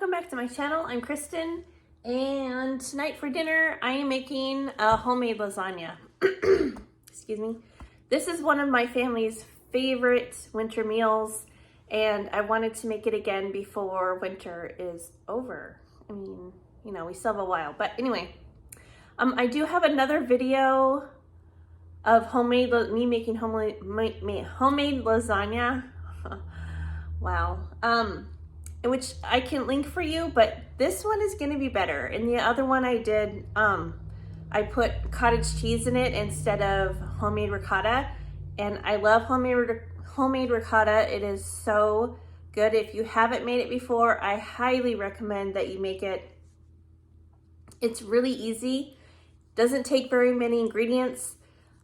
welcome back to my channel. I'm Kristen, and tonight for dinner I am making a homemade lasagna. Excuse me. This is one of my family's favorite winter meals, and I wanted to make it again before winter is over. I mean, you know, we still have a while, but anyway, I do have another video of me making homemade lasagna. Wow. Which I can link for you, but this one is going to be better. And the other one I did, I put cottage cheese in it instead of homemade ricotta, and I love homemade ricotta. It is so good. If you haven't made it before, I highly recommend that you make it. It's really easy. Doesn't take very many ingredients.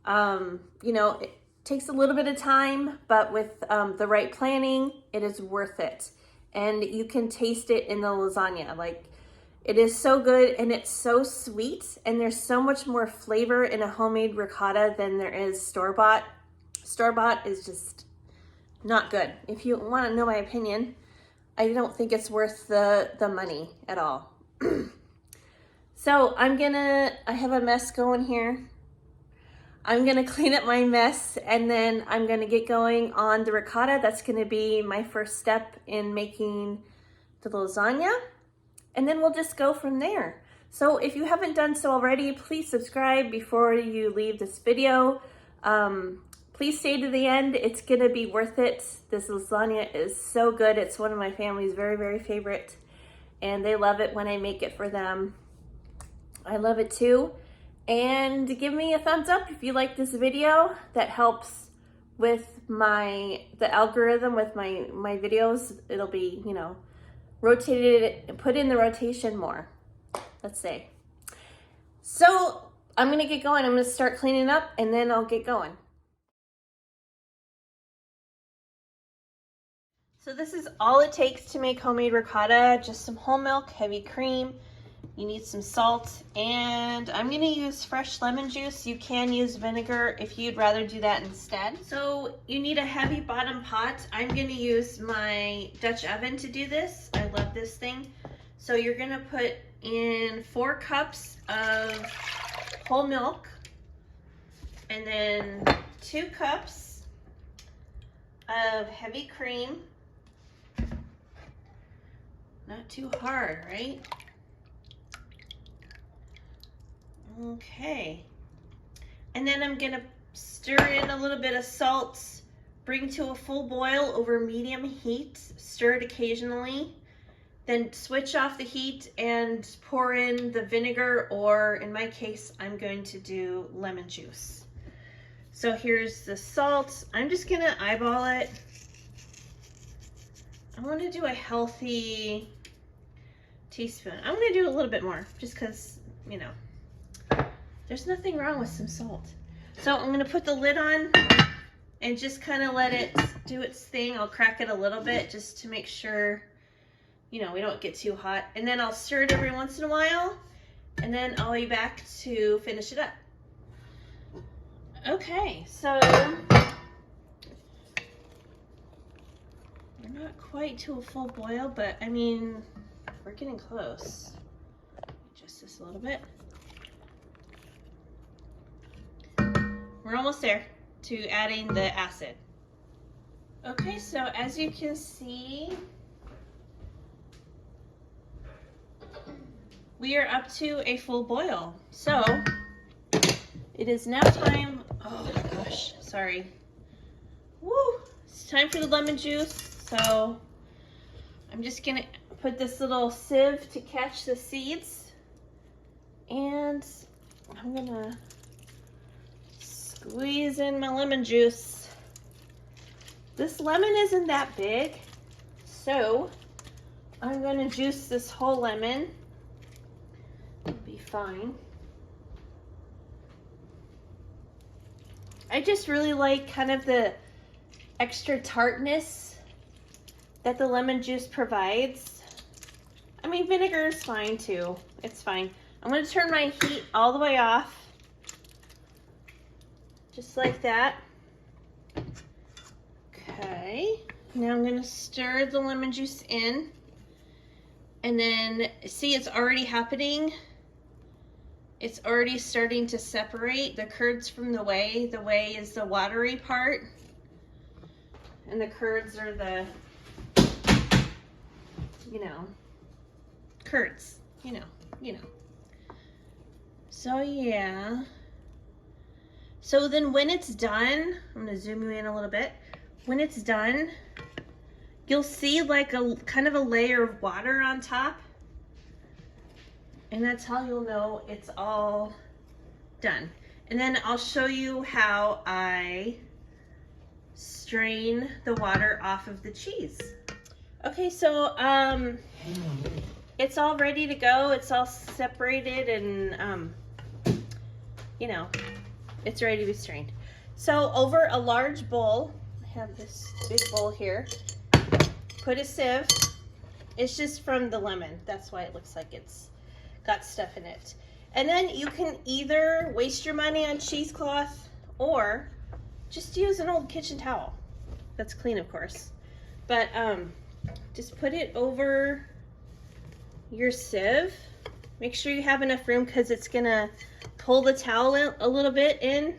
You know, it takes a little bit of time, but with the right planning, it is worth it. And you can taste it in the lasagna. Like, it is so good, and it's so sweet, and there's so much more flavor in a homemade ricotta than there is store-bought. Store-bought is just not good. If you want to know my opinion, I don't think it's worth the money at all. So I have a mess going here. I'm gonna clean up my mess, and then I'm gonna get going on the ricotta. That's gonna be my first step in making the lasagna, and then we'll just go from there. So if you haven't done so already, please subscribe before you leave this video. Please stay to the end. It's gonna be worth it. This lasagna is so good. It's one of my family's very, very favorite, and they love it when I make it for them. I love it too. And give me a thumbs up if you like this video. That helps with the algorithm with my videos. It'll be, you know, rotated, put in the rotation more, let's say. So I'm gonna get going. I'm gonna start cleaning up, and then I'll get going. So this is all it takes to make homemade ricotta. Just some whole milk, heavy cream. You need some salt, and I'm gonna use fresh lemon juice. You can use vinegar if you'd rather do that instead. So you need a heavy bottom pot. I'm gonna use my Dutch oven to do this. I love this thing. So you're gonna put in 4 cups of whole milk, and then 2 cups of heavy cream. Not too hard, right? Okay, and then I'm gonna stir in a little bit of salt, bring to a full boil over medium heat, stir it occasionally, then switch off the heat and pour in the vinegar, or in my case, I'm going to do lemon juice. So here's the salt. I'm just gonna eyeball it. I want to do a healthy teaspoon. I'm gonna do a little bit more just because, you know, there's nothing wrong with some salt. So I'm gonna put the lid on and just kind of let it do its thing. I'll crack it a little bit just to make sure, you know, we don't get too hot. And then I'll stir it every once in a while, and then I'll be back to finish it up. Okay, so we're not quite to a full boil, but I mean, we're getting close. Just this a little bit. We're almost there to adding the acid. Okay, so as you can see, we are up to a full boil. So it is now time, oh gosh, sorry. Woo, it's time for the lemon juice. So I'm just gonna put this little sieve to catch the seeds, and I'm gonna squeeze in my lemon juice. This lemon isn't that big, so I'm gonna juice this whole lemon. It'll be fine. I just really like kind of the extra tartness that the lemon juice provides. I mean, vinegar is fine too. It's fine. I'm gonna turn my heat all the way off. Just like that. Okay, now I'm gonna stir the lemon juice in. And then see, it's already happening. It's already starting to separate the curds from the whey. The whey is the watery part, and the curds are the, curds, you know. So yeah. So then when it's done, I'm gonna zoom you in a little bit. When it's done, you'll see like a kind of a layer of water on top. And that's how you'll know it's all done. And then I'll show you how I strain the water off of the cheese. Okay, so it's all ready to go. It's all separated and it's ready to be strained. So over a large bowl, I have this big bowl here, put a sieve. It's just from the lemon. That's why it looks like it's got stuff in it. And then you can either waste your money on cheesecloth or just use an old kitchen towel. That's clean, of course. But just put it over your sieve. Make sure you have enough room because it's gonna pull the towel in a little bit in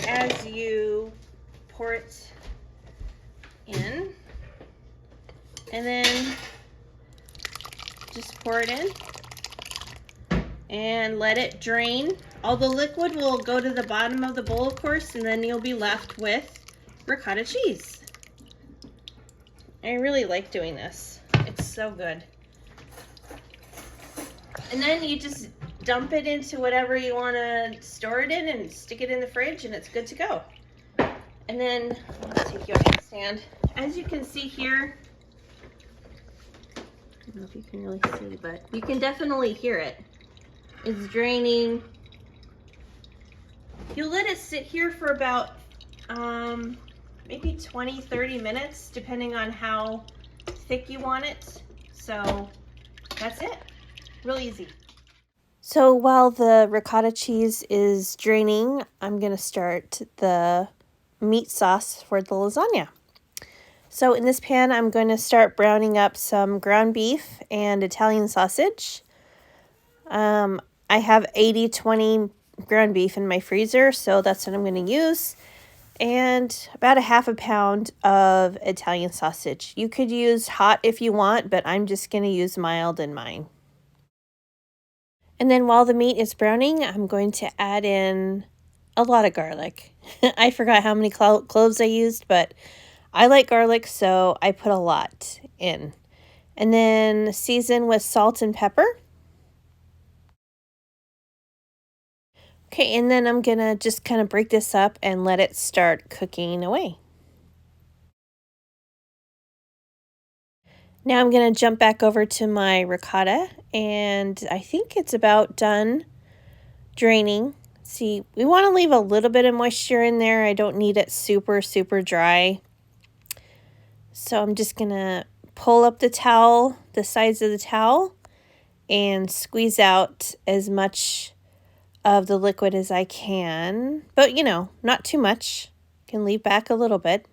as you pour it in. And then just pour it in and let it drain. All the liquid will go to the bottom of the bowl, of course, and then you'll be left with ricotta cheese. I really like doing this. It's so good. And then you just dump it into whatever you want to store it in and stick it in the fridge and it's good to go. And then I'll take you off the stand. As you can see here, I don't know if you can really see, but you can definitely hear it. It's draining. You'll let it sit here for about maybe 20-30 minutes, depending on how thick you want it. So that's it. Real easy. So while the ricotta cheese is draining, I'm going to start the meat sauce for the lasagna. So in this pan, I'm going to start browning up some ground beef and Italian sausage. I have 80-20 ground beef in my freezer, so that's what I'm going to use. And about a half a pound of Italian sausage. You could use hot if you want, but I'm just going to use mild in mine. And then while the meat is browning, I'm going to add in a lot of garlic. I forgot how many cloves I used, but I like garlic, so I put a lot in. And then season with salt and pepper. Okay, and then I'm going to just kind of break this up and let it start cooking away. Now I'm going to jump back over to my ricotta, and I think it's about done draining. See, we want to leave a little bit of moisture in there. I don't need it super, super dry. So I'm just going to pull up the towel, the sides of the towel, and squeeze out as much of the liquid as I can. But, not too much. Can leave back a little bit.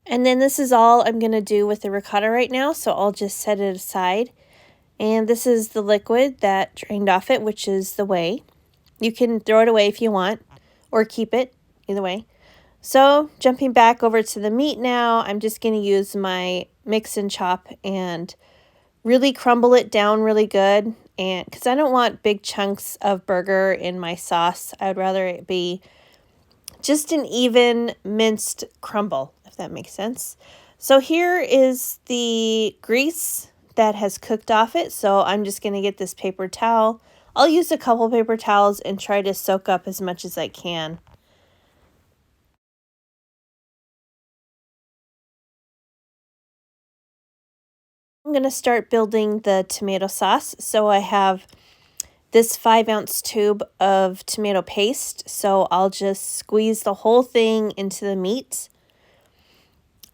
And then this is all I'm going to do with the ricotta right now, so I'll just set it aside. And this is the liquid that drained off it, which is the whey. You can throw it away if you want, or keep it, either way. So jumping back over to the meat now, I'm just going to use my mix and chop and really crumble it down really good. And because I don't want big chunks of burger in my sauce, I'd rather it be just an even minced crumble, if that makes sense. So here is the grease that has cooked off it. So I'm just going to get this paper towel. I'll use a couple paper towels and try to soak up as much as I can. I'm going to start building the tomato sauce. So I have this 5-ounce tube of tomato paste. So I'll just squeeze the whole thing into the meat.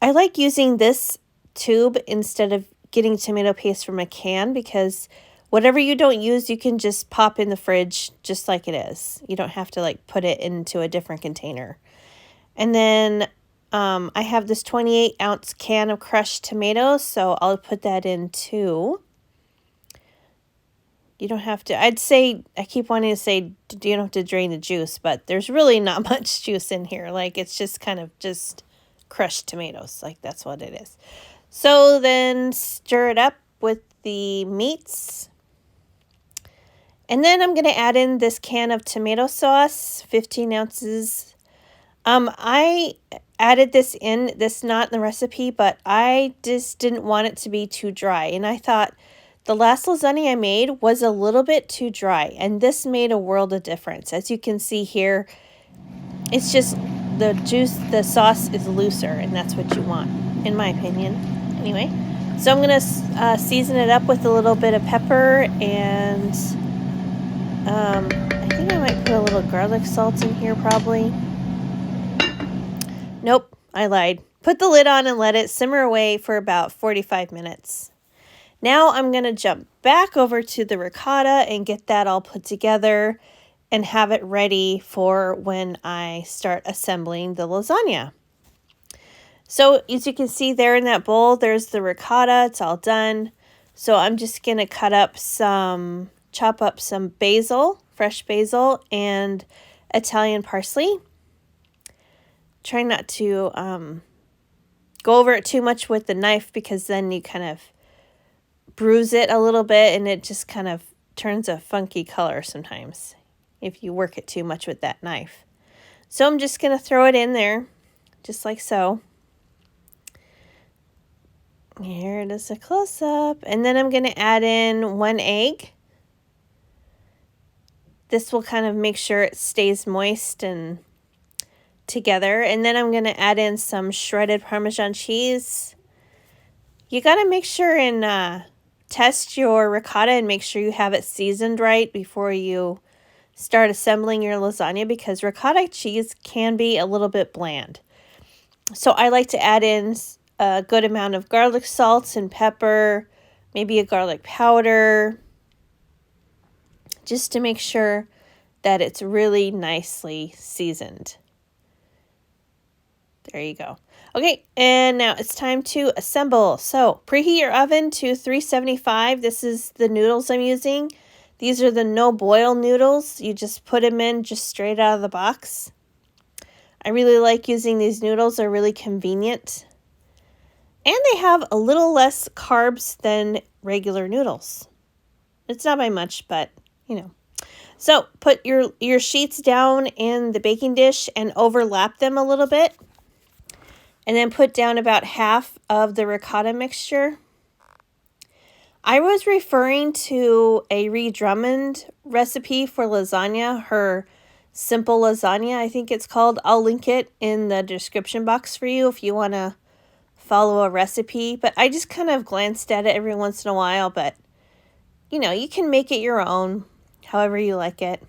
I like using this tube instead of getting tomato paste from a can because whatever you don't use, you can just pop in the fridge just like it is. You don't have to put it into a different container. And then I have this 28-ounce can of crushed tomatoes, so I'll put that in too. You don't have to, I'd say, I keep wanting to say you don't have to drain the juice, but there's really not much juice in here. Like, it's just kind of just crushed tomatoes. Like, that's what it is. So then stir it up with the meats. And then I'm going to add in this can of tomato sauce, 15 ounces. I added this in, this not in the recipe, but I just didn't want it to be too dry. And I thought the last lasagna I made was a little bit too dry, and this made a world of difference. As you can see here, it's just the juice, the sauce is looser, and that's what you want, in my opinion. Anyway, so I'm going to season it up with a little bit of pepper, and I think I might put a little garlic salt in here probably. Nope, I lied. Put the lid on and let it simmer away for about 45 minutes. Now I'm going to jump back over to the ricotta and get that all put together and have it ready for when I start assembling the lasagna. So as you can see there in that bowl, there's the ricotta. It's all done. So I'm just going to chop up some basil, fresh basil, and Italian parsley. Try not to go over it too much with the knife, because then you kind of bruise it a little bit and it just kind of turns a funky color sometimes if you work it too much with that knife. So I'm just going to throw it in there just like so. Here it is, a close-up. And then I'm going to add in 1 egg. This will kind of make sure it stays moist and together. And then I'm going to add in some shredded Parmesan cheese. You got to make sure and test your ricotta and make sure you have it seasoned right before you start assembling your lasagna, because ricotta cheese can be a little bit bland. So I like to add in a good amount of garlic salt and pepper, maybe a garlic powder, just to make sure that it's really nicely seasoned. There you go. Okay, and now it's time to assemble. So preheat your oven to 375. This is the noodles I'm using. These are the no-boil noodles. You just put them in just straight out of the box. I really like using these noodles. They're really convenient. And they have a little less carbs than regular noodles. It's not by much, but, you know. So put your sheets down in the baking dish and overlap them a little bit. And then put down about half of the ricotta mixture. I was referring to a Ree Drummond recipe for lasagna, her simple lasagna, I think it's called. I'll link it in the description box for you if you want to follow a recipe. But I just kind of glanced at it every once in a while. But, you know, you can make it your own, however you like it.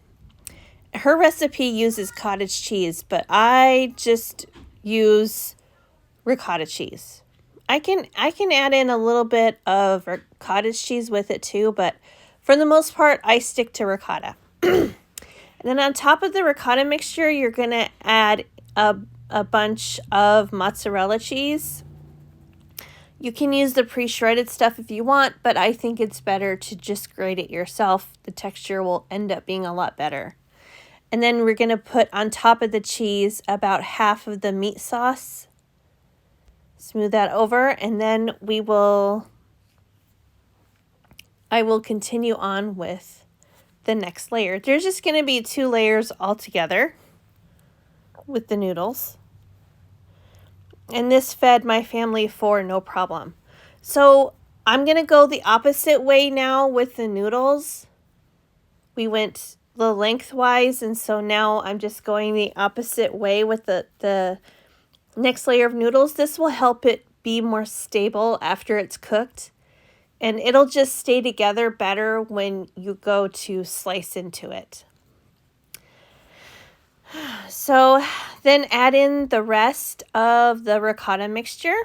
Her recipe uses cottage cheese, but I just use ricotta cheese. I can add in a little bit of cottage cheese with it too, but for the most part, I stick to ricotta. And then on top of the ricotta mixture, you're going to add a bunch of mozzarella cheese. You can use the pre-shredded stuff if you want, but I think it's better to just grate it yourself. The texture will end up being a lot better. And then we're going to put on top of the cheese about half of the meat sauce. Smooth that over, and then I will continue on with the next layer. There's just going to be 2 layers all together with the noodles. And this fed my family for no problem. So I'm going to go the opposite way now with the noodles. We went the lengthwise, and so now I'm just going the opposite way with the next layer of noodles. This will help it be more stable after it's cooked, and it'll just stay together better when you go to slice into it. So then add in the rest of the ricotta mixture,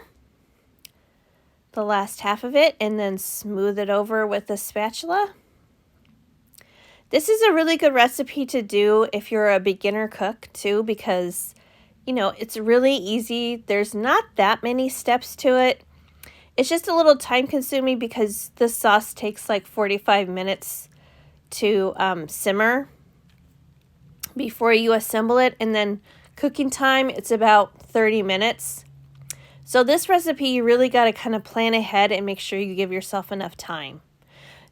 the last half of it, and then smooth it over with a spatula. This is a really good recipe to do if you're a beginner cook too, because you know, it's really easy. There's not that many steps to it. It's just a little time consuming because this sauce takes like 45 minutes to simmer before you assemble it, and then cooking time, it's about 30 minutes. So this recipe, you really got to kind of plan ahead and make sure you give yourself enough time.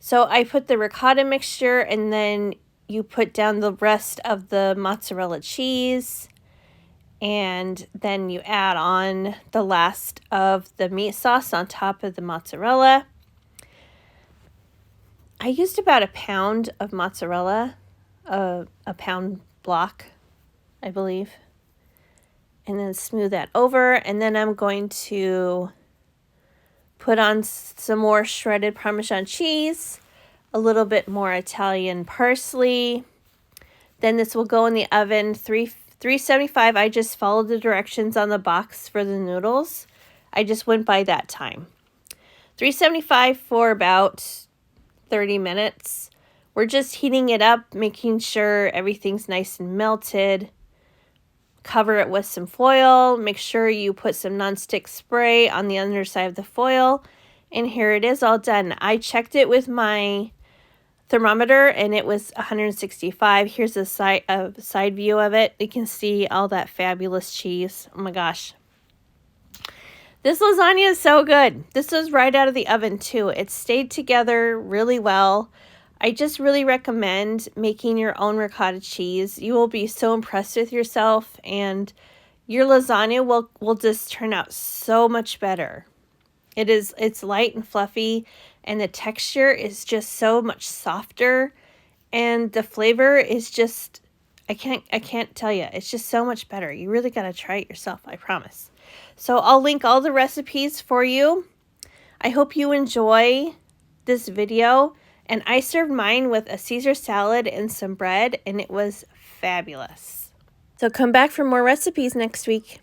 So I put the ricotta mixture, and then you put down the rest of the mozzarella cheese, and then you add on the last of the meat sauce on top of the mozzarella. I used about a pound of mozzarella, a pound block, I believe. And then smooth that over, and then I'm going to put on some more shredded Parmesan cheese, a little bit more Italian parsley. Then this will go in the oven, 375. I just followed the directions on the box for the noodles. I just went by that time. 375 for about 30 minutes. We're just heating it up, making sure everything's nice and melted. Cover it with some foil. Make sure you put some nonstick spray on the underside of the foil. And here it is, all done. I checked it with my thermometer and it was 165. Here's a side view of it. You can see all that fabulous cheese. Oh my gosh. This lasagna is so good. This was right out of the oven too. It stayed together really well. I just really recommend making your own ricotta cheese. You will be so impressed with yourself, and your lasagna will just turn out so much better. It's light and fluffy, and the texture is just so much softer, and the flavor is just, I can't tell you. It's just so much better. You really got to try it yourself, I promise. So I'll link all the recipes for you. I hope you enjoy this video. And I served mine with a Caesar salad and some bread, and it was fabulous. So come back for more recipes next week.